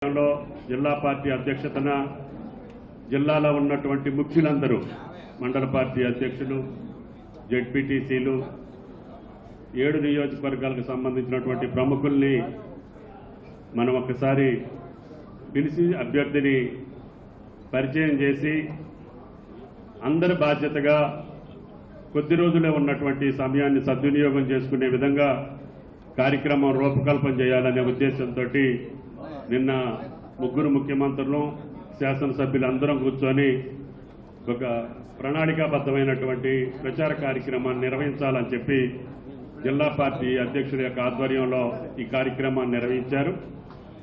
జిల్లా పార్టీ అధ్యక్షతన జిల్లాలో ఉన్నటువంటి ముఖ్యులందరూ మండల పార్టీ అధ్యక్షులు జెడ్పీటీసీలు 7 నియోజకవర్గాలకు సంబంధించినటువంటి ప్రముఖుల్ని మనం ఒకసారి పిలిచి అభ్యర్థిని పరిచయం చేసి అందరి బాధ్యతగా కొద్ది రోజులే ఉన్నటువంటి సమయాన్ని సద్వినియోగం చేసుకునే విధంగా కార్యక్రమం రూపకల్పన చేయాలనే ఉద్దేశంతో నిన్న ముగ్గురు ముఖ్యమంత్రులు శాసనసభ్యులందరం కూర్చొని ఒక ప్రణాళికాబద్ధమైనటువంటి ప్రచార కార్యక్రమాన్ని నిర్వహించాలని చెప్పి జిల్లా పార్టీ అధ్యక్షుల యొక్క ఆధ్వర్యంలో ఈ కార్యక్రమాన్ని నిర్వహించారు.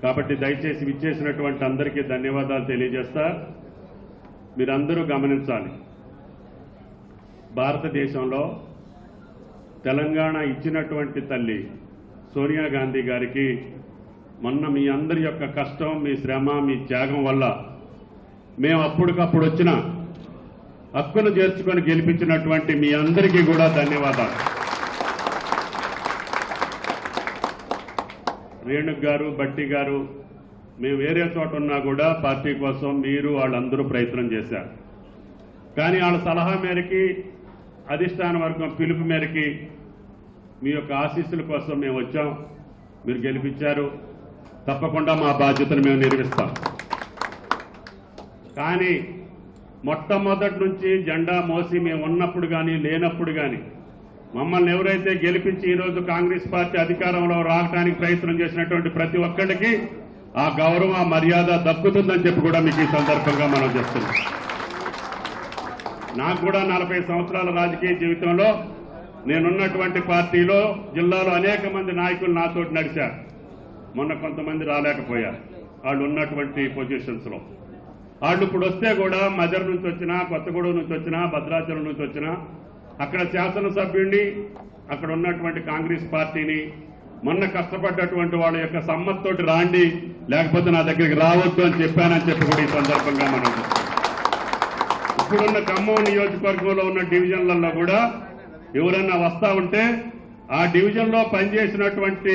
కాబట్టి దయచేసి విచ్చేసినటువంటి అందరికీ ధన్యవాదాలు తెలియజేస్తా. మీరందరూ గమనించాలి, భారతదేశంలో తెలంగాణ ఇచ్చినటువంటి తల్లి సోనియా గాంధీ గారికి మొన్న మీ అందరి యొక్క కష్టం, మీ శ్రమ, మీ త్యాగం వల్ల మేము అప్పటికప్పుడు వచ్చిన హక్కును చేర్చుకొని గెలిపించినటువంటి మీ అందరికీ కూడా ధన్యవాదాలు. రేణుక్ గారు, బట్టి గారు, మేము వేరే చోట ఉన్నా కూడా పార్టీ కోసం మీరు వాళ్ళందరూ ప్రయత్నం చేశారు. కానీ వాళ్ళ సలహా మేరకి, అధిష్టాన వర్గం పిలుపు మేరకి మీ యొక్క ఆశీస్సుల కోసం మేము వచ్చాం. మీరు గెలిపించారు. తప్పకుండా మా బాధ్యతను మేము నిర్వహిస్తాం. కానీ మొట్టమొదటి నుంచి జెండా మోసి మేము ఉన్నప్పుడు కానీ లేనప్పుడు కానీ మమ్మల్ని ఎవరైతే గెలిపించి ఈరోజు కాంగ్రెస్ పార్టీ అధికారంలో రావడానికి ప్రయత్నం చేసినటువంటి ప్రతి ఒక్కరికి ఆ గౌరవం, ఆ మర్యాద దక్కుతుందని చెప్పి కూడా మీకు ఈ సందర్భంగా మనం చెప్తున్నాం. నాకు కూడా 40 సంవత్సరాల రాజకీయ జీవితంలో నేనున్నటువంటి పార్టీలో జిల్లాలో అనేక మంది నాయకులు నాతోటి నడిచారు. మొన్న కొంతమంది రాలేకపోయారు. వాళ్ళు ఉన్నటువంటి పొజిషన్స్ లో వాళ్ళు ఇప్పుడు వస్తే కూడా మజర్ నుంచి వచ్చినా, కొత్తగూడెం నుంచి వచ్చినా, భద్రాచలం నుంచి వచ్చినా అక్కడ శాసనసభ్యుడిని, అక్కడ ఉన్నటువంటి కాంగ్రెస్ పార్టీని మొన్న కష్టపడ్డటువంటి వాళ్ళ యొక్క సమ్మతితోటి రాండి, లేకపోతే నా దగ్గరికి రావద్దు అని చెప్పానని చెప్పి కూడా ఈ సందర్భంగా మనం ఇప్పుడున్న ఖమ్మం నియోజకవర్గంలో ఉన్న డివిజన్లలో కూడా ఎవరన్నా వస్తా ఉంటే ఆ డివిజన్ లో పనిచేసినటువంటి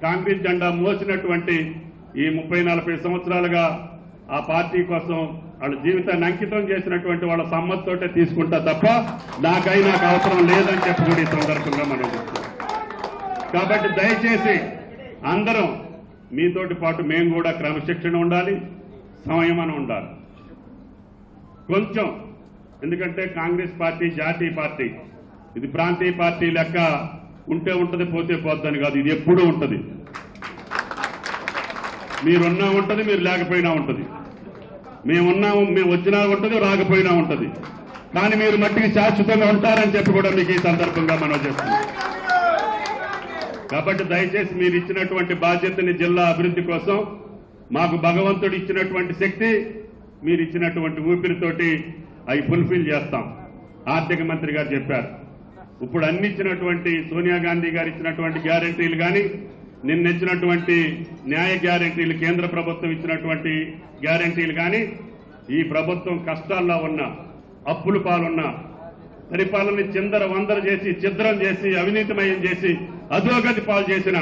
కాంగ్రెస్ జెండా మోసినటువంటి ఈ 30-40 సంవత్సరాలుగా ఆ పార్టీ కోసం వాళ్ళ జీవితాన్ని అంకితం చేసినటువంటి వాళ్ళ సమ్మతితోటే తీసుకుంటా తప్ప నాకు అవసరం లేదని చెప్పి కూడా ఈ సందర్భంగా మనం చెప్తాం. కాబట్టి దయచేసి అందరం మీతోటి పాటు మేము కూడా క్రమశిక్షణ ఉండాలి, సంయమనం ఉండాలి కొంచెం. ఎందుకంటే కాంగ్రెస్ పార్టీ జాతీయ పార్టీ, ఇది ప్రాంతీయ పార్టీ లెక్క ఉంటే ఉంటుంది, పోతే పోద్దని కాదు. ఇది ఎప్పుడూ ఉంటుంది. మీరున్నా ఉంటుంది, మీరు లేకపోయినా ఉంటుంది. మేమున్నాము, మేము వచ్చినా ఉంటుంది, రాకపోయినా ఉంటుంది. కానీ మీరు మట్టికి శాశ్వతంగా ఉంటారని చెప్పి కూడా మీకు ఈ సందర్భంగా మనం చేస్తున్నాం. కాబట్టి దయచేసి మీరు ఇచ్చినటువంటి బాధ్యతని జిల్లా అభివృద్ధి కోసం మాకు భగవంతుడు ఇచ్చినటువంటి శక్తి, మీరు ఇచ్చినటువంటి ఊపిరితోటి అవి ఫుల్ఫిల్ చేస్తాం. ఆర్థిక మంత్రి గారు చెప్పారు, ఇప్పుడు అన్ని ఇచ్చినటువంటి సోనియా గాంధీ గారు ఇచ్చినటువంటి గ్యారెంటీలు కానీ, నిన్న ఇచ్చినటువంటి న్యాయ గ్యారెంటీలు, కేంద్ర ప్రభుత్వం ఇచ్చినటువంటి గ్యారెంటీలు కానీ, ఈ ప్రభుత్వం కష్టాల్లో ఉన్న, అప్పుల పాలున్న, పరిపాలనని చిందర వందర చేసి, ఛిద్రం చేసి, అవినీతిమయం చేసి, అధోగతి పాలు చేసిన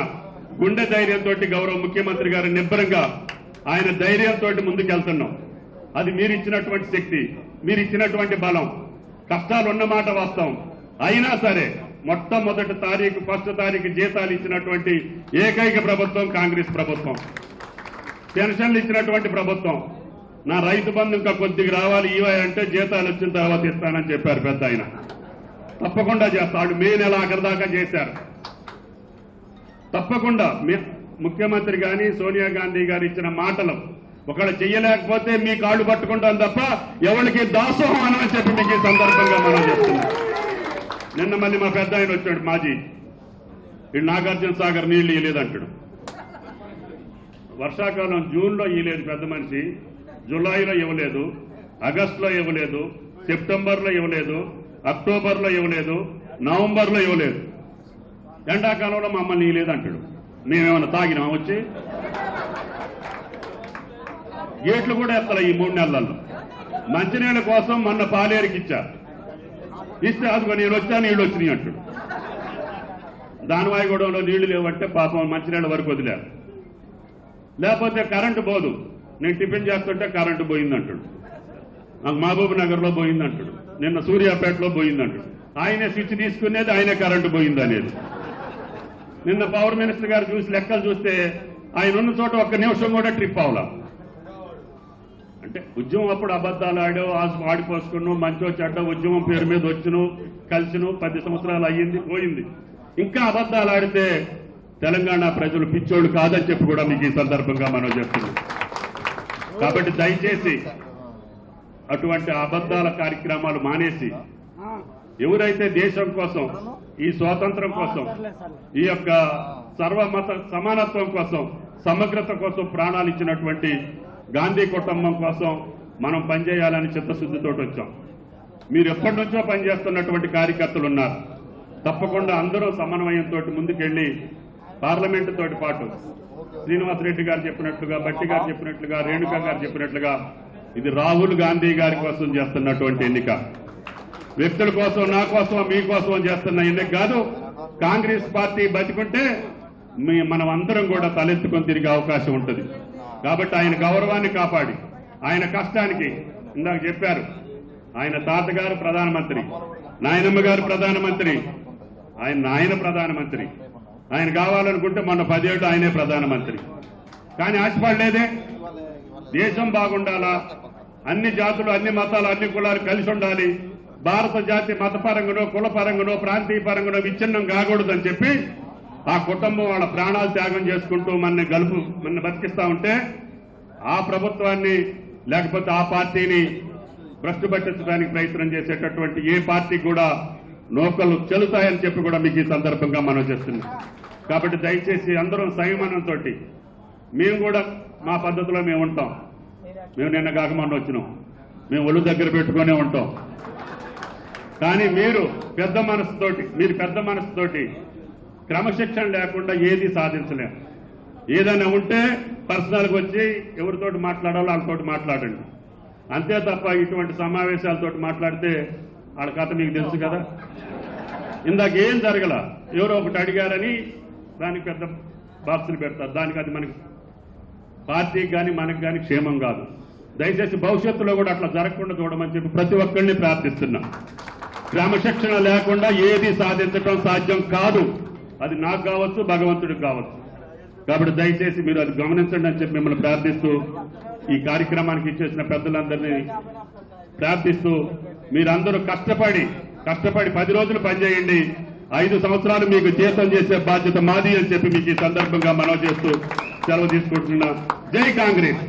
గుండె ధైర్యంతో గౌరవ ముఖ్యమంత్రి గారు నిబ్బరంగా ఆయన ధైర్యంతో ముందుకెళ్తున్నాం. అది మీరు ఇచ్చినటువంటి శక్తి, మీరు ఇచ్చినటువంటి బలం. కష్టాలు ఉన్నమాట వాస్తవం. అయినా సరే మొట్టమొదటి తారీఖు, 1వ తారీఖు జీతాలు ఇచ్చినటువంటి ఏకైక ప్రభుత్వం కాంగ్రెస్ ప్రభుత్వం. పెన్షన్లు ఇచ్చినటువంటి ప్రభుత్వం. నా రైతు బంధు ఇంకా కొద్దిగా రావాలి ఇవై అంటే జీతాలు వచ్చిన తర్వాత ఇస్తానని చెప్పారు పెద్ద ఆయన. తప్పకుండా చేస్తాడు. మే నెల ఆఖరి దాకా చేశారు. తప్పకుండా ముఖ్యమంత్రి గాని, సోనియా గాంధీ గారు ఇచ్చిన మాటలు ఒకళ్ళు చెయ్యలేకపోతే మీ కాళ్ళు పట్టుకుంటాం తప్ప ఎవరికి దాసోహం అని చెప్పి మీకు ఈ సందర్భంగా మనం చెప్తున్నాం. నిన్న మళ్ళీ మా పెద్ద ఆయన వచ్చాడు, మాజీ, వీడు నాగార్జున సాగర్ నీళ్లు ఇయ్యలేదంటాడు. వర్షాకాలం జూన్లో ఇవ్వలేదు పెద్ద మనిషి, జులైలో ఇవ్వలేదు, ఆగస్టులో ఇవ్వలేదు, సెప్టెంబర్లో ఇవ్వలేదు, అక్టోబర్లో ఇవ్వలేదు, నవంబర్లో ఇవ్వలేదు. ఎండాకాలంలో మమ్మల్ని ఇవ్వలేదంటాడు. మేమేమన్నా తాగినాం వచ్చి? గేట్లు కూడా ఎత్తలే ఈ 3 నెలల్లో. మంచినీళ్ళ కోసం మొన్న పాలేరుకి ఇచ్చారు. ఇస్తే అదిగో నేను వచ్చా, నీళ్లు వచ్చినాయి అంటాడు. దానివాయిగూడెంలో నీళ్లు లేవంటే పాపం మంచినీళ్ళ వరకు వదిలారు. లేకపోతే కరెంటు పోదు. నేను టిఫిన్ చేస్తుంటే కరెంటు పోయిందంటాడు, నాకు మహబూబ్ నగర్లో పోయిందంటాడు, నిన్న సూర్యాపేటలో పోయిందంటాడు. ఆయనే స్విచ్ తీసుకునేది, ఆయనే కరెంటు పోయిందనేది. నిన్న పవర్ మినిస్టర్ గారు చూసి లెక్కలు చూస్తే ఆయన ఉన్న చోట ఒక్క నిమిషం కూడా ట్రిప్ అవలా. అంటే ఉద్యమం అప్పుడు అబద్ధాలు ఆడో ఆడిపోసుకున్నావు, మంచో చెడ్డ ఉద్యమం పేరు మీద వచ్చును కలిసిను 10 సంవత్సరాలు అయ్యింది పోయింది. ఇంకా అబద్ధాలు ఆడితే తెలంగాణ ప్రజలు పిచ్చోళ్ళు కాదని చెప్పి కూడా మీకు ఈ సందర్భంగా మనం చెప్తున్నాం. కాబట్టి దయచేసి అటువంటి అబద్ధాల కార్యక్రమాలు మానేసి ఎవరైతే దేశం కోసం, ఈ స్వాతంత్రం కోసం, ఈ యొక్క సర్వమత సమానత్వం కోసం, సమగ్రత కోసం ప్రాణాలు ఇచ్చినటువంటి గాంధీ కుటుంబం కోసం మనం పనిచేయాలని చిత్తశుద్ధితో వచ్చాం. మీరు ఎప్పటి నుంచో పనిచేస్తున్నటువంటి కార్యకర్తలు ఉన్నారు. తప్పకుండా అందరూ సమన్వయంతో ముందుకెళ్లి పార్లమెంటు తోటి పాటు శ్రీనివాసరెడ్డి గారు చెప్పినట్లుగా, బట్టి గారు చెప్పినట్లుగా, రేణుకా గారు చెప్పినట్లుగా ఇది రాహుల్ గాంధీ గారి కోసం చేస్తున్నటువంటి ఎన్నిక. వ్యక్తుల కోసం, నా కోసం, మీకోసం చేస్తున్న ఎన్నిక కాదు. కాంగ్రెస్ పార్టీ బతికుంటే మనం అందరం కూడా తలెత్తుకొని తిరిగే అవకాశం ఉంటుంది. కాబట్టి ఆయన గౌరవాన్ని కాపాడి, ఆయన కష్టానికి ఇందాక చెప్పారు, ఆయన తాతగారు ప్రధానమంత్రి, నాయనమ్మ గారు ప్రధానమంత్రి, ఆయన ప్రధానమంత్రి. ఆయన కావాలనుకుంటే మొన్న 10 ఏళ్ళు ఆయనే ప్రధానమంత్రి. కానీ ఆశపడలేదే. దేశం బాగుండాలా, అన్ని జాతులు, అన్ని మతాలు, అన్ని కులాలు కలిసి ఉండాలి, భారత జాతి మతపరంగానో, కులపరంగానో, ప్రాంతీయ పరంగానో విచ్ఛిన్నం కాకూడదని చెప్పి ఆ కుటుంబం వాళ్ళ ప్రాణాలు త్యాగం చేసుకుంటూ మన బతికిస్తా ఉంటే ఆ ప్రభుత్వాన్ని లేకపోతే ఆ పార్టీని భ్రష్టు పట్టించడానికి ప్రయత్నం చేసేటటువంటి ఏ పార్టీ కూడా నోకలు చెల్లుతాయని చెప్పి కూడా మీకు ఈ సందర్భంగా మనం చేస్తున్నాం. కాబట్టి దయచేసి అందరం సంయమనంతో మేము కూడా మా పద్ధతిలో మేము ఉంటాం. మేము నిన్న కాకమన్న వచ్చినాం, మేము ఒళ్ళు దగ్గర పెట్టుకునే ఉంటాం. కానీ మీరు పెద్ద మనసుతోటి క్రమశిక్షణ లేకుండా ఏది సాధించలేము. ఏదైనా ఉంటే పర్సనల్గా వచ్చి ఎవరితోటి మాట్లాడాలో వాళ్ళతోటి మాట్లాడండి. అంతే తప్ప ఇటువంటి సమావేశాలతో మాట్లాడితే వాళ్ళ కథ మీకు తెలుసు కదా. ఇందాక ఏం జరగల, ఎవరో ఒకటి అడిగారని దానికి పెద్ద బాక్సులు పెడతారు. దానికి అది మనకి పార్టీకి కానీ మనకు కానీ క్షేమం కాదు. దయచేసి భవిష్యత్తులో కూడా అట్లా జరగకుండా చూడమని చెప్పి ప్రతి ఒక్కరిని ప్రార్థిస్తున్నాం. క్రమశిక్షణ లేకుండా ఏది సాధించడం సాధ్యం కాదు. అది నాకు కావచ్చు, భగవంతుడికి కావచ్చు. కాబట్టి దయచేసి మీరు అది గమనించండి అని చెప్పి మిమ్మల్ని ప్రార్థిస్తూ, ఈ కార్యక్రమానికి ఇచ్చేసిన పెద్దలందరినీ ప్రార్థిస్తూ, మీరందరూ కష్టపడి 10 రోజులు పనిచేయండి. 5 సంవత్సరాలు మీకు జీతం చేసే బాధ్యత మాది అని చెప్పి మీకు ఈ సందర్భంగా మనవి చేస్తూ సెలవు తీసుకుంటున్నా. జై కాంగ్రెస్.